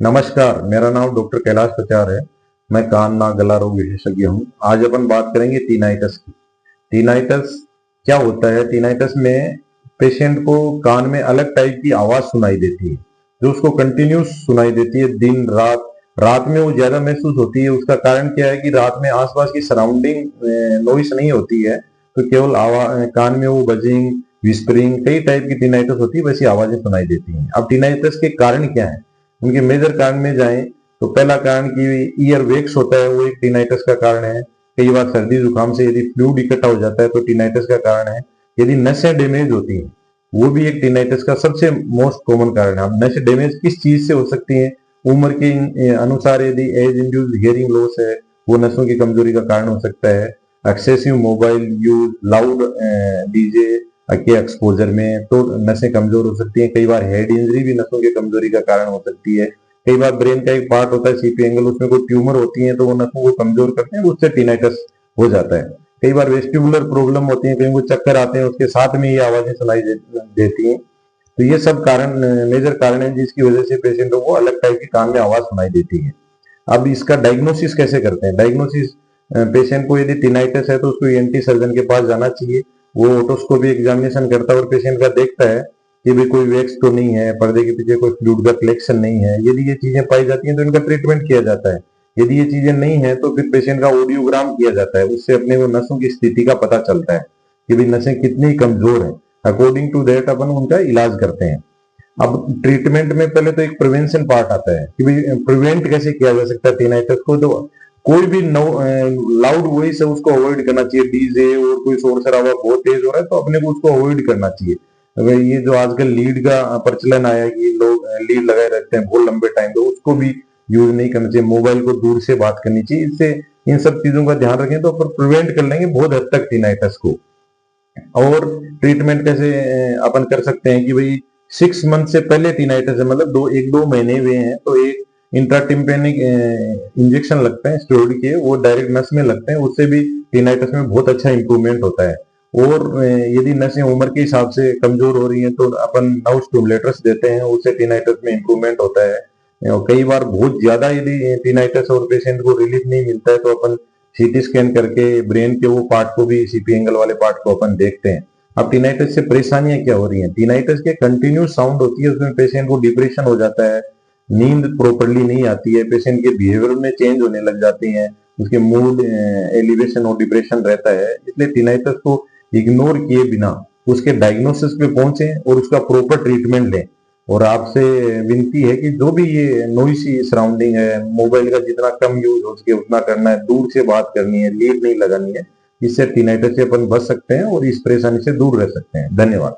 नमस्कार, मेरा नाम डॉक्टर कैलाश प्रचार है। मैं कान नाक गला रोग विशेषज्ञ हूँ। आज अपन बात करेंगे टीनाइटस की। टीनाइटस क्या होता है? टीनाइटस में पेशेंट को कान में अलग टाइप की आवाज सुनाई देती है, जो उसको कंटिन्यूस सुनाई देती है दिन रात। रात में वो ज्यादा महसूस होती है। उसका कारण क्या है कि रात में आसपास की सराउंडिंग नॉइस नहीं होती है, तो केवल आवाज कान में वो बजिंग, विस्परिंग, कई टाइप की टीनाइटस होती है, वैसी आवाजें सुनाई देती हैं। अब टीनाइटस के कारण क्या है? उनके मेजर कारण में जाएं तो पहला कारण की ईयर वेक्स होता है, वो एक टीनाइटस का कारण है। कई बार सर्दी जुकाम से यदि फ्लूइड इकट्ठा हो जाता है तो टीनाइटस का कारण है। यदि नसें डैमेज होती हैं, वो भी एक टीनाइटस का सबसे मोस्ट कॉमन कारण है। अब नसें डैमेज किस चीज से हो सकती हैं? उम्र के अनुसार यदि एज इंड्यूस्ड हियरिंग लॉस है, वो नसों की कमजोरी का कारण हो सकता है। Excessive mobile use, loud DJ के एक्सपोजर में तो नसें कमजोर हो सकती हैं। कई बार हेड इंजरी भी नसों की कमजोरी का कारण हो सकती है। कई बार ब्रेन का एक पार्ट होता है सीपी एंगल, उसमें कोई ट्यूमर होती है तो वो नसों को कमजोर करते हैं, उससे टीनाइटस हो जाता है। कई बार वेस्टिबुलर प्रॉब्लम होती है, कहीं वो चक्कर आते हैं, उसके साथ में ये आवाजें सुनाई देती हैं। तो ये सब कारण मेजर कारण है जिसकी वजह से पेशेंटों को अलग टाइप की कान में आवाज सुनाई देती है। अब इसका डायग्नोसिस कैसे करते हैं? डायग्नोसिस, पेशेंट को यदि टिनाइटिस है तो उसको ईएनटी सर्जन के पास जाना चाहिए। वो ओटोस्कोपी एग्जामिनेशन करता है और पेशेंट का देखता है कि भी कोई वैक्स तो नहीं है, पर्दे के पीछे कोई फ्लूइड का कलेक्शन नहीं है। यदि ये चीजें पाई जाती हैं तो इनका ट्रीटमेंट किया जाता है। यदि ये चीजें नहीं है तो फिर पेशेंट का ऑडियोग्राम किया जाता है। उससे अपने को नसों की स्थिति का पता चलता है कि भाई नसें कितनी कमजोर है। अकॉर्डिंग टू दैट अपन उनका इलाज करते हैं। अब ट्रीटमेंट में पहले तो एक प्रिवेंशन पार्ट आता है कि भाई प्रिवेंट कैसे किया जा सकता है टिनाइटस को। तो कोई भी लाउड वॉइस है उसको अवॉइड करना चाहिए। डीजे और कोई शोर शराबा बहुत तेज हो रहा है तो अपने को उसको अवॉइड करना चाहिए। अगर ये जो आजकल लीड का प्रचलन आया है कि लोग लीड लगाए रहते हैं बहुत लंबे टाइम, तो उसको भी यूज नहीं करना चाहिए। मोबाइल को दूर से बात करनी चाहिए। इससे इन सब चीजों का ध्यान रखें तो अपन प्रिवेंट कर लेंगे बहुत हद तक टिनाइटस को। और ट्रीटमेंट कैसे अपन कर सकते हैं कि भाई 6 मंथ से पहले टीनाइटस है, मतलब 1-2 महीने हुए हैं तो एक इंट्राटिम्पेनिक इंजेक्शन लगते हैं स्टेरॉइड के, वो डायरेक्ट नस में लगते हैं। उससे भी टीनाइटस में बहुत अच्छा इंप्रूवमेंट होता है। और यदि नसें उम्र के हिसाब से कमजोर हो रही हैं तो अपन नाउ स्टिमुलेटर्स देते हैं, उससे टीनाइटस में इंप्रूवमेंट होता है। और कई बार बहुत ज्यादा यदि टीनाइटस और पेशेंट को रिलीफ नहीं मिलता है तो अपन सीटी स्कैन करके ब्रेन के वो पार्ट को भी, सीपी एंगल वाले पार्ट को अपन देखते हैं। अब टीनाइटिस से परेशानियां क्या हो रही हैं? टीनाइटिस के कंटिन्यूस साउंड होती है, उसमें पेशेंट को डिप्रेशन हो जाता है, नींद प्रॉपरली नहीं आती है, पेशेंट के बिहेवियर में चेंज होने लग जाते हैं, उसके मूड एलिवेशन और डिप्रेशन रहता है। इसलिए टीनाइटिस को इग्नोर किए बिना उसके डायग्नोसिस पे पहुंचे और उसका प्रॉपर ट्रीटमेंट लें। और आपसे विनती है कि जो भी ये नॉइसी सराउंडिंग है, मोबाइल का जितना कम यूज हो सके उतना करना है, दूर से बात करनी है, लीड नहीं लगानी है। इससे टीनाइटिस से अपन बच सकते हैं और इस परेशानी से दूर रह सकते हैं। धन्यवाद।